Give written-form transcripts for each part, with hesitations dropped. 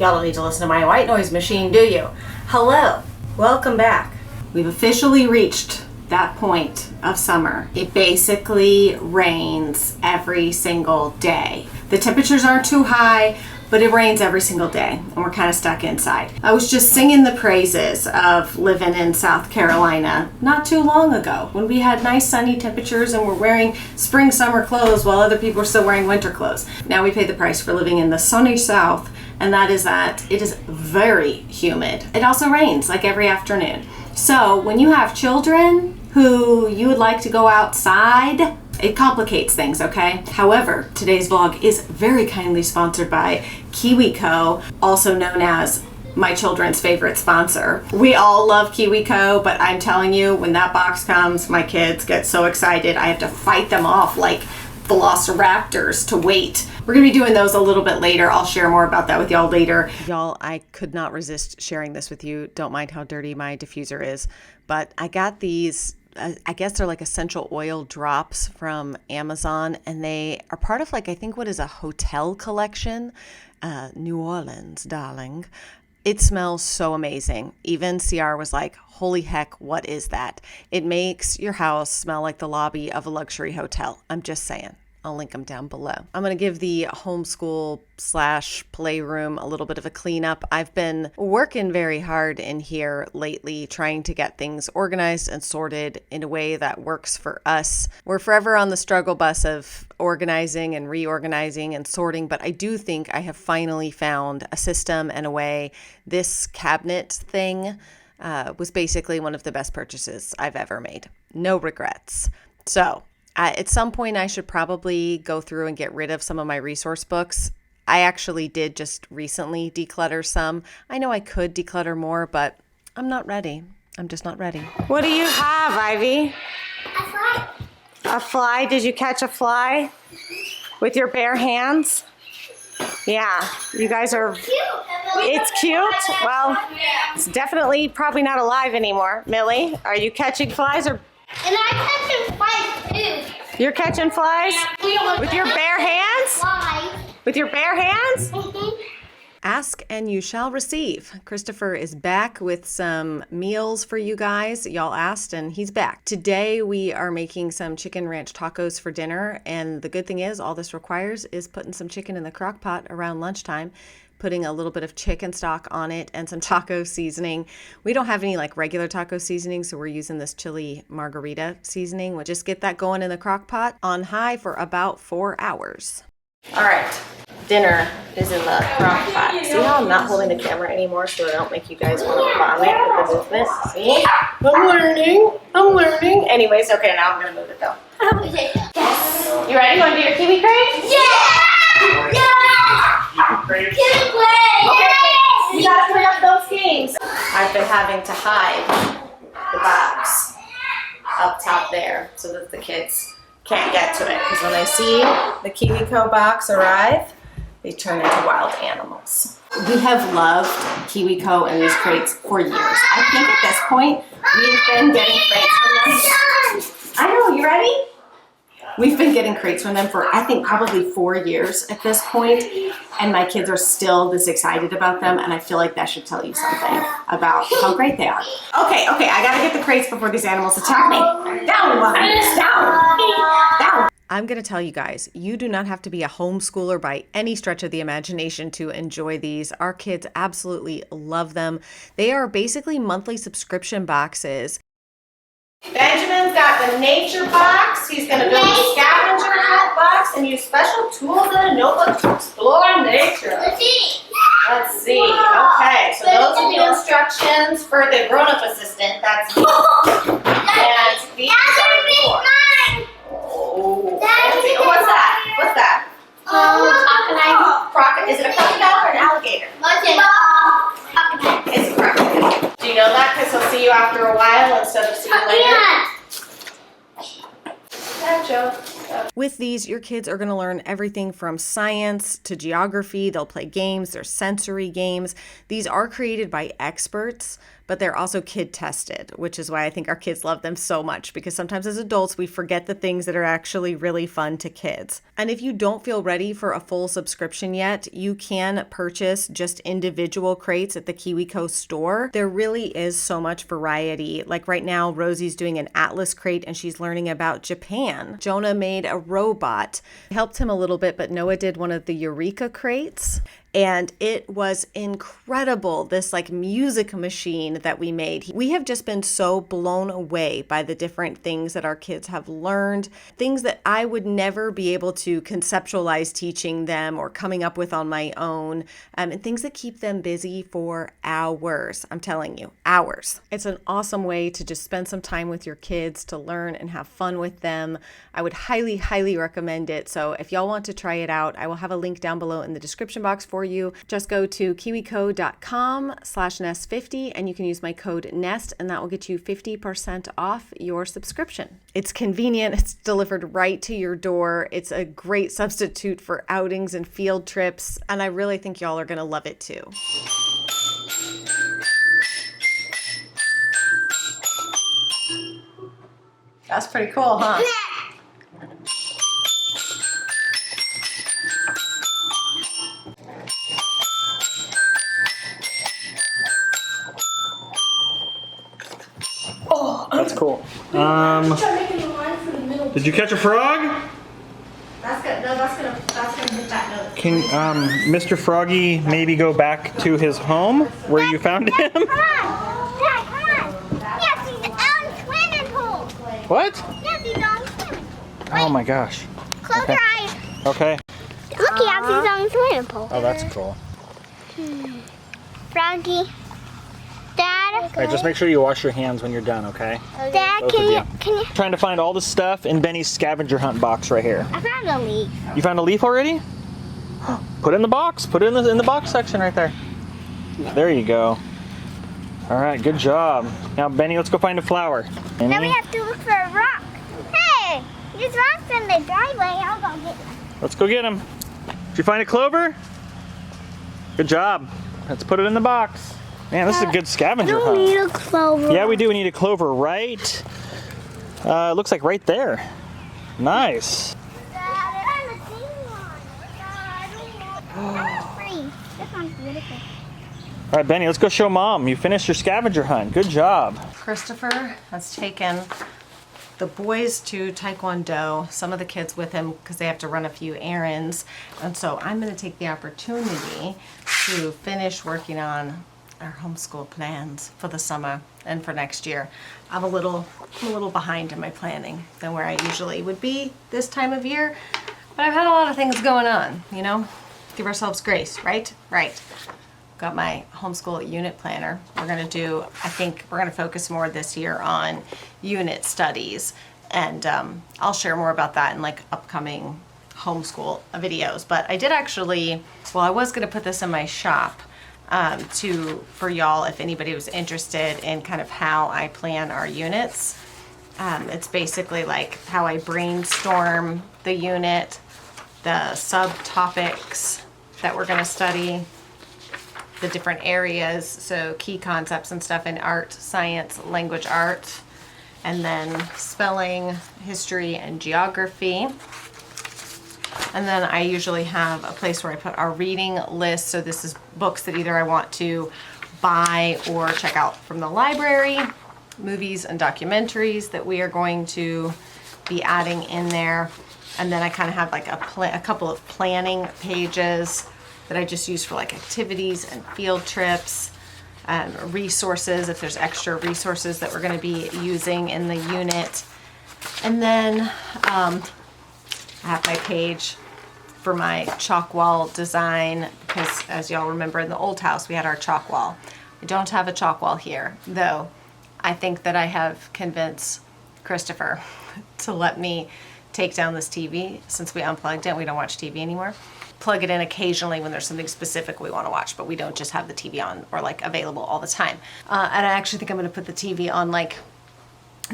Y'all don't need to listen to my white noise machine, do you? Hello, welcome back. We've officially reached that point of summer. It basically rains every single day. The temperatures aren't too high, but it rains every single day and we're kind of stuck inside. I was just singing the praises of living in South Carolina not too long ago when we had nice sunny temperatures and we're wearing spring summer clothes while other people are still wearing winter clothes. Now we pay the price for living in the sunny South, and that is that it is very humid. It also rains like every afternoon. So when you have children who you would like to go outside, it complicates things, okay? However, today's vlog is very kindly sponsored by KiwiCO, also known as my children's favorite sponsor. We all love KiwiCO, but I'm telling you, when that box comes, my kids get so excited. I have to fight them off like velociraptors to wait. We're gonna be doing those a little bit later. I'll share more about that with y'all later. Y'all, I could not resist sharing this with you. Don't mind how dirty my diffuser is, but I got these, I guess they're like essential oil drops from Amazon, and they are part of like, I think what is a hotel collection, New Orleans, darling. It smells so amazing. Even CR was like, holy heck, what is that? It makes your house smell like the lobby of a luxury hotel. I'm just saying. I'll link them down below. I'm going to give the homeschool / playroom a little bit of a cleanup. I've been working very hard in here lately, trying to get things organized and sorted in a way that works for us. We're forever on the struggle bus of organizing and reorganizing and sorting, but I do think I have finally found a system and a way. This cabinet thing was basically one of the best purchases I've ever made. No regrets. So at some point, I should probably go through and get rid of some of my resource books. I actually did just recently declutter some. I know I could declutter more, but I'm not ready. I'm just not ready. What do you have, Ivy? A fly. A fly? Did you catch a fly with your bare hands? Yeah, you guys are, it's cute. Well, it's definitely probably not alive anymore. Millie, are you catching flies or? And I'm catching flies too. You're catching flies? With your bare hands? Flies. With your bare hands? Mm-hmm. Ask and you shall receive. Christopher is back with some meals for you guys. Y'all asked and he's back. Today we are making some chicken ranch tacos for dinner, and the good thing is all this requires is putting some chicken in the crock pot around lunchtime, putting a little bit of chicken stock on it and some taco seasoning. We don't have any like regular taco seasoning, so we're using this chili margarita seasoning. We'll just get that going in the crock pot on high for about 4 hours. All right, dinner is in the crock pot. See how I'm not holding the camera anymore so I don't make you guys want to vomit with the movement? See? I'm learning. Anyways, okay, now I'm gonna move it though. Yes. You ready? You wanna do your kiwi crate? Yeah! Yeah! Kiwi play! Okay, you gotta play up those games. I've been having to hide the box up top there so that the kids can't get to it, because when they see the KiwiCO box arrive, they turn into wild animals. We have loved KiwiCO and these crates for years. I think at this point, we've been getting crates from them. I know, you ready? We've been getting crates from them for, I think, probably 4 years at this point, and my kids are still this excited about them, and I feel like that should tell you something about how great they are. Okay, I gotta get the crates before these animals attack me. Down, Mom, down. I'm gonna tell you guys, you do not have to be a homeschooler by any stretch of the imagination to enjoy these. Our kids absolutely love them. They are basically monthly subscription boxes. Benjamin's got the nature box. He's going to build a scavenger hunt box and use special tools and a notebook to explore nature. Let's see. Let's see. Okay, so those are the instructions for the grown-up assistant. That's me. And these are yours. Oh, fancy. Oh, what's that? What's that? Crocodile. Is it a crocodile or an alligator? It's a crocodile. Do you know that? Because he'll see you after a while instead of see you later. Yeah, Joe. With these, your kids are going to learn everything from science to geography. They'll play games. They're sensory games. These are created by experts, but they're also kid tested, which is why I think our kids love them so much, because sometimes as adults, we forget the things that are actually really fun to kids. And if you don't feel ready for a full subscription yet, you can purchase just individual crates at the KiwiCO store. There really is so much variety. Like right now, Rosie's doing an Atlas crate and she's learning about Japan. Jonah made a robot. I helped him a little bit, but Noah did one of the Eureka crates. And it was incredible, this like music machine that we made. We have just been so blown away by the different things that our kids have learned, things that I would never be able to conceptualize teaching them or coming up with on my own, and things that keep them busy for hours. I'm telling you, hours. It's an awesome way to just spend some time with your kids, to learn and have fun with them. I would highly, highly recommend it. So if y'all want to try it out, I will have a link down below in the description box for you. Just go to kiwico.com/nest50 and you can use my code NEST and that will get you 50% off your subscription. It's convenient. It's delivered right to your door. It's a great substitute for outings and field trips. And I really think y'all are going to love it too. That's pretty cool, huh? That's cool. Did you catch a frog? That's gonna hit that note. Can Mr. Froggy maybe go back to his home where you found him? Come on! Dad, come on! Yes, he's on swimming pool! What? Yes, he's on swimming. Oh my gosh. Close Okay. your eyes. Okay. Look, he has his own swimming pool. Oh, that's cool. Froggy. Dad. Alright, just make sure you wash your hands when you're done, okay? Dad, Both of you. can you? Trying to find all the stuff in Benny's scavenger hunt box right here. I found a leaf. You found a leaf already? Put it in the box. Put it in the box section right there. There you go. All right, good job. Now, Benny, let's go find a flower. Now we Benny, have to look for a rock. Hey, there's rocks in the driveway. I'll go get them. let's go get them. Did you find a clover? Good job. Let's put it in the box. Man, this is a good scavenger hunt. need a clover. Yeah, we do. We need a clover right. It looks like right there. Nice. Dad, I haven't seen one. Dad, I don't know. That's pretty. This one's beautiful. All right, Benny, let's go show Mom. You finished your scavenger hunt. Good job. Christopher has taken the boys to Taekwondo, some of the kids with him because they have to run a few errands. And so I'm going to take the opportunity to finish working on our homeschool plans for the summer and for next year. I'm a little behind in my planning than where I usually would be this time of year, but I've had a lot of things going on, you know? Give ourselves grace, right? Right. Got my homeschool unit planner. We're gonna do, I think we're gonna focus more this year on unit studies, and I'll share more about that in like upcoming homeschool videos. But I did actually, well, I was gonna put this in my shop for y'all if anybody was interested in kind of how I plan our units. It's basically like how I brainstorm the unit, the subtopics that we're gonna study, the different areas, so key concepts and stuff in art, science, language arts, and then spelling, history, and geography. And then I usually have a place where I put our reading list. So this is books that either I want to buy or check out from the library, movies and documentaries that we are going to be adding in there. And then I kind of have like a couple of planning pages that I just use for like activities and field trips, resources, if there's extra resources that we're going to be using in the unit. And then I have my page for my chalk wall design, because as y'all remember, in the old house we had our chalk wall. I don't have a chalk wall here, though I think that I have convinced Christopher to let me take down this TV since we unplugged it. We don't watch TV anymore. Plug it in occasionally when there's something specific we want to watch, but we don't just have the TV on or like available all the time. And I actually think I'm going to put the TV on like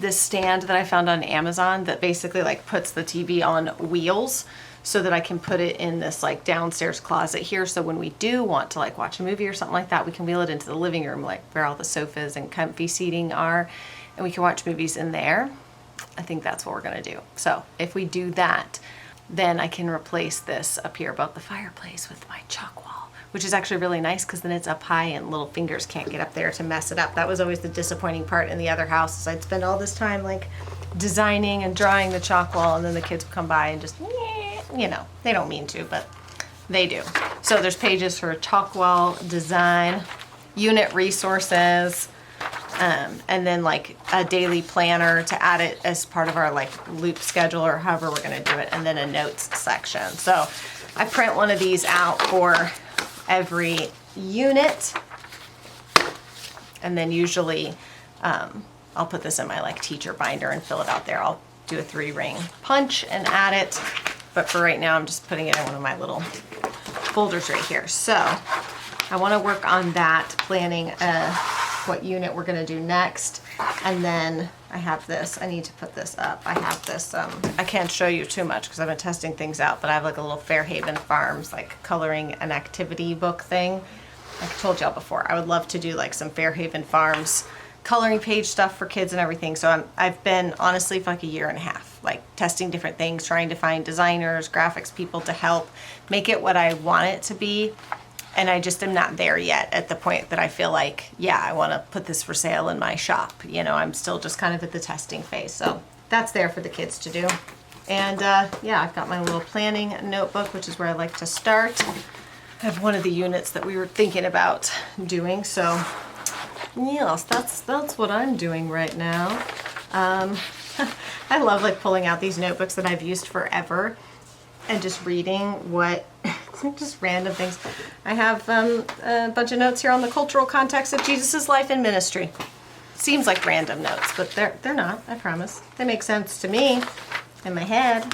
this stand that I found on Amazon that basically like puts the TV on wheels so that I can put it in this like downstairs closet here. So when we do want to like watch a movie or something like that, we can wheel it into the living room, like where all the sofas and comfy seating are, and we can watch movies in there. I think that's what we're gonna do. So if we do that, then I can replace this up here above the fireplace with my chalk wall, which is actually really nice because then it's up high and little fingers can't get up there to mess it up. That was always the disappointing part in the other house, is I'd spend all this time like designing and drawing the chalk wall, and then the kids would come by and just, you know, they don't mean to, but they do. So there's pages for chalk wall design, unit resources, and then like a daily planner to add it as part of our like loop schedule or however we're gonna do it, and then a notes section. So I print one of these out for every unit, and then usually I'll put this in my like teacher binder and fill it out there. I'll do a 3-ring punch and add it, but for right now I'm just putting it in one of my little folders right here. So I want to work on that, planning what unit we're going to do next. And then I have this, I need to put this up. I have this, I can't show you too much because I've been testing things out, but I have like a little Fairhaven Farms like coloring and activity book thing. Like I told y'all before, I would love to do like some Fairhaven Farms coloring page stuff for kids and everything. So I've been honestly for like a year and a half, like testing different things, trying to find designers, graphics people to help make it what I want it to be. And I just am not there yet at the point that I feel like, yeah, I want to put this for sale in my shop. You know, I'm still just kind of at the testing phase. So that's there for the kids to do. And yeah, I've got my little planning notebook, which is where I like to start. I have one of the units that we were thinking about doing. So yes, that's what I'm doing right now. I love like pulling out these notebooks that I've used forever and just reading what, just random things. I have a bunch of notes here on the cultural context of Jesus' life and ministry. Seems like random notes, but they're not, I promise. They make sense to me in my head.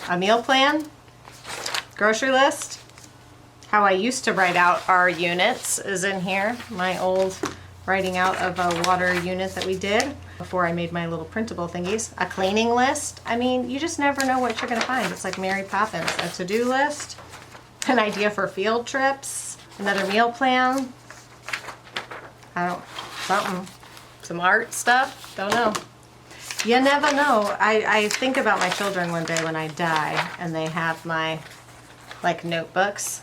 A meal plan, grocery list, how I used to write out our units is in here. My old writing out of a water unit that we did before I made my little printable thingies. A cleaning list. I mean, you just never know what you're gonna find. It's like Mary Poppins. A to-do list, an idea for field trips, another meal plan. Some art stuff, don't know. You never know. I think about my children one day when I die and they have my like notebooks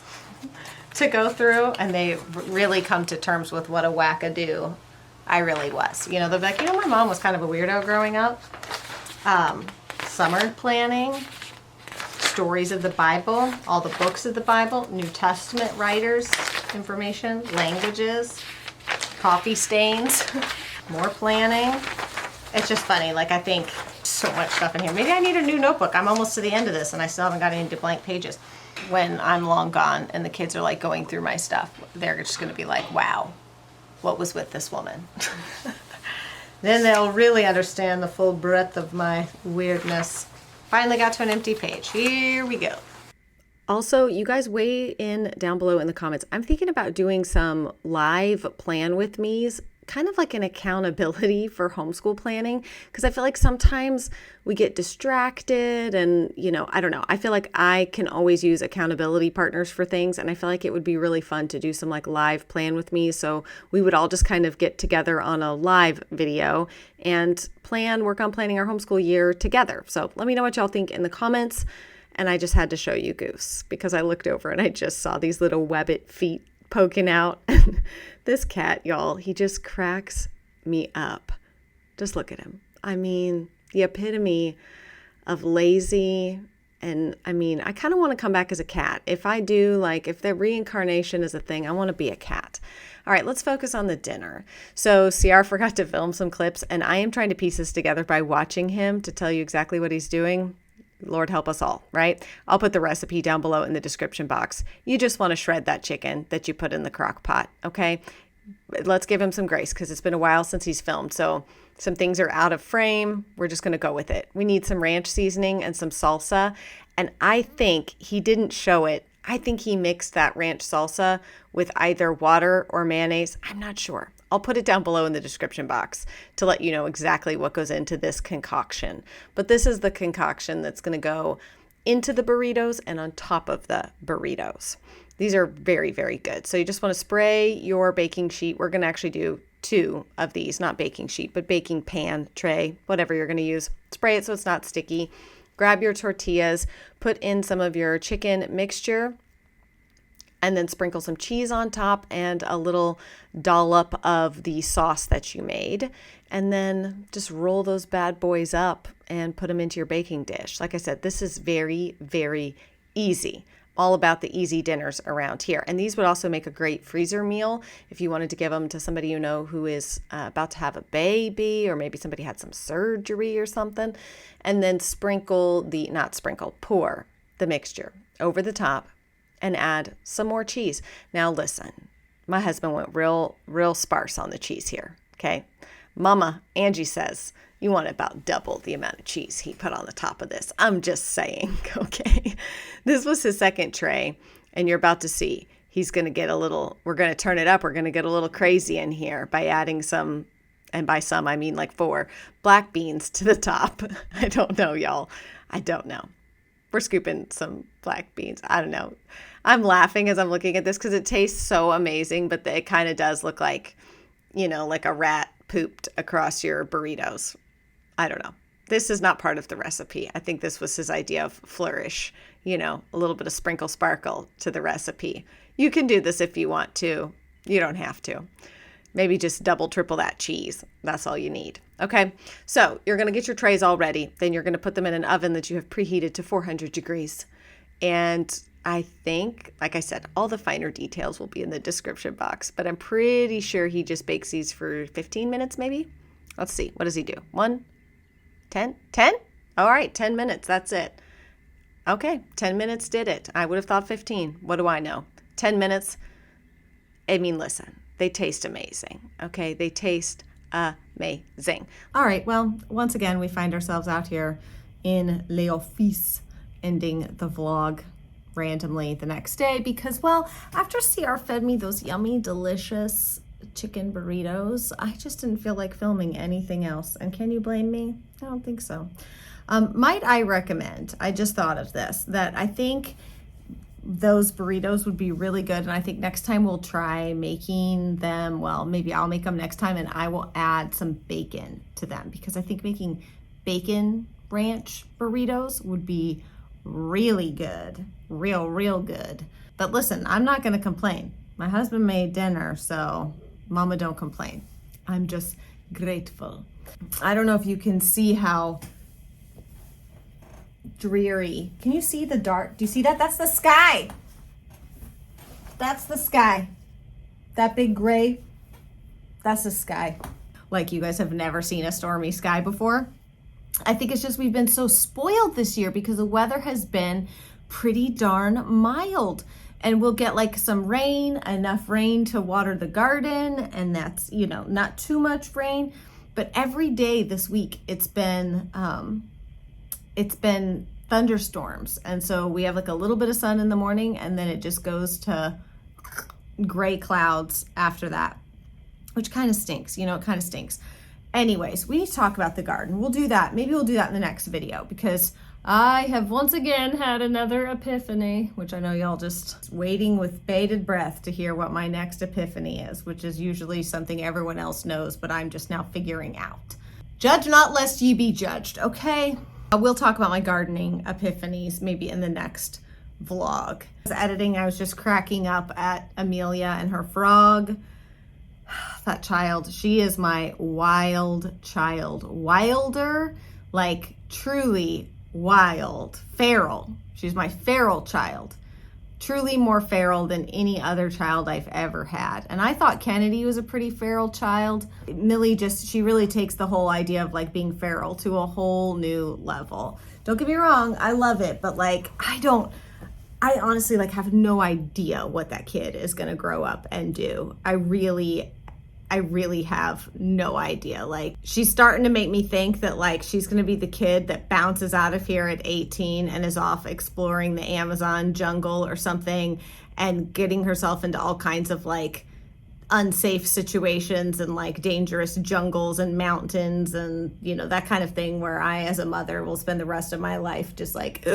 to go through, and they really come to terms with what a wackadoo I really was. You know, they're like, you know, my mom was kind of a weirdo growing up. Summer planning, stories of the Bible, all the books of the Bible, New Testament writers, information, languages, coffee stains, more planning. It's just funny, like I think so much stuff in here. Maybe I need a new notebook. I'm almost to the end of this and I still haven't got any blank pages. When I'm long gone and the kids are like going through my stuff, they're just gonna be like, wow, what was with this woman? Then they'll really understand the full breadth of my weirdness. Finally got to an empty page. Here we go. Also, you guys weigh in down below in the comments. I'm thinking about doing some live plan with me's, kind of like an accountability for homeschool planning, because I feel like sometimes we get distracted and, you know, I don't know. I feel like I can always use accountability partners for things, and I feel like it would be really fun to do some like live plan with me. So we would all just kind of get together on a live video and work on planning our homeschool year together. So let me know what y'all think in the comments. And I just had to show you Goose because I looked over and I just saw these little webbit feet poking out. This cat, y'all, he just cracks me up. Just look at him. I mean, the epitome of lazy. And I mean, I kind of want to come back as a cat. If I do, like, if the reincarnation is a thing, I want to be a cat. All right, let's focus on the dinner. So CR forgot to film some clips, and I am trying to piece this together by watching him to tell you exactly what he's doing. Lord help us all, right? I'll put the recipe down below in the description box. You just want to shred that chicken that you put in the crock pot, okay? Let's give him some grace because it's been a while since he's filmed. So some things are out of frame. We're just going to go with it. We need some ranch seasoning and some salsa. And I think he didn't show it. I think he mixed that ranch salsa with either water or mayonnaise. I'm not sure. I'll put it down below in the description box to let you know exactly what goes into this concoction. But this is the concoction that's going to go into the burritos and on top of the burritos. These are very, very good. So you just want to spray your baking sheet. We're going to actually do 2 of these, not baking sheet, but baking pan, tray, whatever you're going to use. Spray it so it's not sticky. Grab your tortillas, put in some of your chicken mixture, and then sprinkle some cheese on top and a little dollop of the sauce that you made. And then just roll those bad boys up and put them into your baking dish. Like I said, this is very, very easy. All about the easy dinners around here. And these would also make a great freezer meal if you wanted to give them to somebody you know who is about to have a baby, or maybe somebody had some surgery or something. And then pour the mixture over the top and add some more cheese. Now listen, my husband went real sparse on the cheese here, okay? Mama, Angie says, you want about double the amount of cheese he put on the top of this. I'm just saying, okay? This was his second tray, and you're about to see he's going to get we're going to turn it up. We're going to get a little crazy in here by adding some, and by some, I mean like 4 black beans to the top. I don't know, y'all. I don't know. We're scooping some black beans. I don't know. I'm laughing as I'm looking at this because it tastes so amazing, but it kind of does look like, like a rat pooped across your burritos. I don't know. This is not part of the recipe. I think this was his idea of flourish, a little bit of sprinkle sparkle to the recipe. You can do this if you want to. You don't have to. Maybe just double, triple that cheese. That's all you need. Okay, so you're going to get your trays all ready. Then you're going to put them in an oven that you have preheated to 400 degrees. And I think, like I said, all the finer details will be in the description box. But I'm pretty sure he just bakes these for 15 minutes maybe. Let's see. What does he do? 10? All right, 10 minutes. That's it. Okay, 10 minutes did it. I would have thought 15. What do I know? 10 minutes. I mean, listen. They taste amazing, okay? They taste amazing. All right, well, once again, we find ourselves out here in l'office, ending the vlog randomly the next day because, well, after CR fed me those yummy, delicious chicken burritos, I just didn't feel like filming anything else. And can you blame me? I don't think so. Might I recommend, I just thought of this, that I think those burritos would be really good, and I think next time we'll try making them, well, maybe I'll make them next time and I will add some bacon to them because I think making bacon ranch burritos would be really good, real good. But listen, I'm not going to complain. My husband made dinner, so mama don't complain. I'm just grateful. I don't know if you can see how dreary. Can you see the dark? Do you see that? That's the sky. That's the sky. That big gray, that's the sky. Like you guys have never seen a stormy sky before. I think it's just we've been so spoiled this year because the weather has been pretty darn mild. And we'll get like some rain, enough rain to water the garden, and that's, not too much rain. But every day this week it's been thunderstorms. And so we have like a little bit of sun in the morning and then it just goes to gray clouds after that, which kind of stinks. It kind of stinks. Anyways, we need to talk about the garden. We'll do that. Maybe we'll do that in the next video because I have once again had another epiphany, which I know y'all just waiting with bated breath to hear what my next epiphany is, which is usually something everyone else knows, but I'm just now figuring out. Judge not lest ye be judged, okay? I will talk about my gardening epiphanies maybe in the next vlog. As editing, I was just cracking up at Amelia and her frog. That child, she is my wild child. Wilder, like truly wild, feral. She's my feral child. Truly more feral than any other child I've ever had. And I thought Kennedy was a pretty feral child. Millie she really takes the whole idea of like being feral to a whole new level. Don't get me wrong, I love it, but like I honestly like have no idea what that kid is gonna grow up and do. I really have no idea. Like, she's starting to make me think that like she's gonna be the kid that bounces out of here at 18 and is off exploring the Amazon jungle or something and getting herself into all kinds of like unsafe situations and like dangerous jungles and mountains and, you know, that kind of thing, where I, as a mother, will spend the rest of my life just like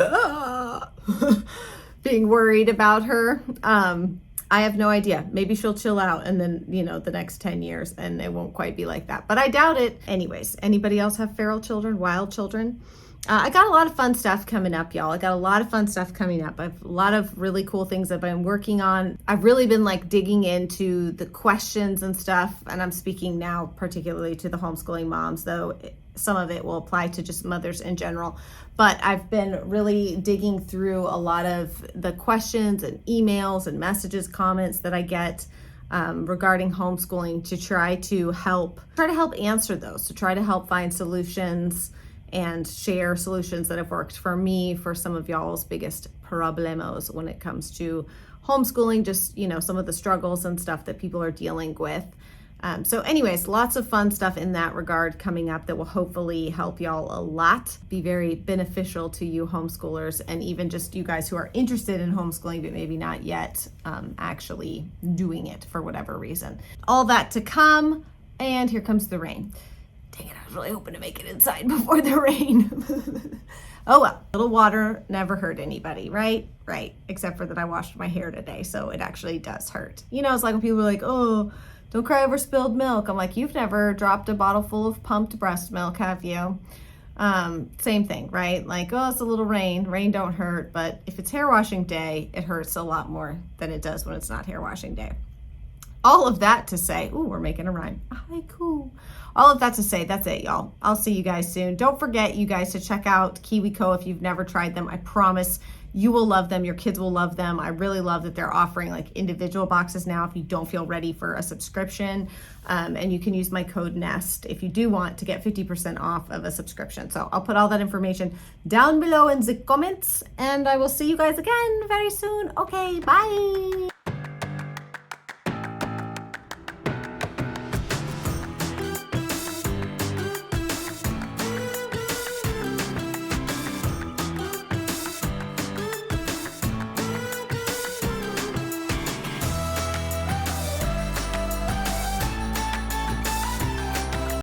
being worried about her. I have no idea. Maybe she'll chill out and then, you know, the next 10 years and it won't quite be like that, but I doubt it. Anyways, anybody else have feral children, wild children? I got a lot of fun stuff coming up, y'all. I got a lot of fun stuff coming up. I have a lot of really cool things I've been working on. I've really been like digging into the questions and stuff, and I'm speaking now particularly to the homeschooling moms, though some of it will apply to just mothers in general. But I've been really digging through a lot of the questions and emails and messages, comments that I get regarding homeschooling, to try to help answer those, to try to help find solutions and share solutions that have worked for me, for some of y'all's biggest problemos when it comes to homeschooling, just, you know, some of the struggles and stuff that people are dealing with. So anyways, lots of fun stuff in that regard coming up that will hopefully help y'all a lot, be very beneficial to you homeschoolers, and even just you guys who are interested in homeschooling but maybe not yet actually doing it for whatever reason. All that to come, and here comes the rain. Dang it, I was really hoping to make it inside before the rain. Oh well, a little water never hurt anybody, right? Right, except for that I washed my hair today, so it actually does hurt. You know, it's like when people are like, oh, don't cry over spilled milk. I'm like, you've never dropped a bottle full of pumped breast milk, have you? Same thing, right? Like, oh, it's a little rain. Rain don't hurt, but if it's hair washing day, it hurts a lot more than it does when it's not hair washing day. All of that to say, ooh, we're making a rhyme. Haiku. All of that to say, that's it, y'all. I'll see you guys soon. Don't forget, you guys, to check out KiwiCO if you've never tried them. I promise you will love them. Your kids will love them. I really love that they're offering like individual boxes now if you don't feel ready for a subscription. And you can use my code NEST if you do want to get 50% off of a subscription. So I'll put all that information down below in the comments, and I will see you guys again very soon. Okay, bye.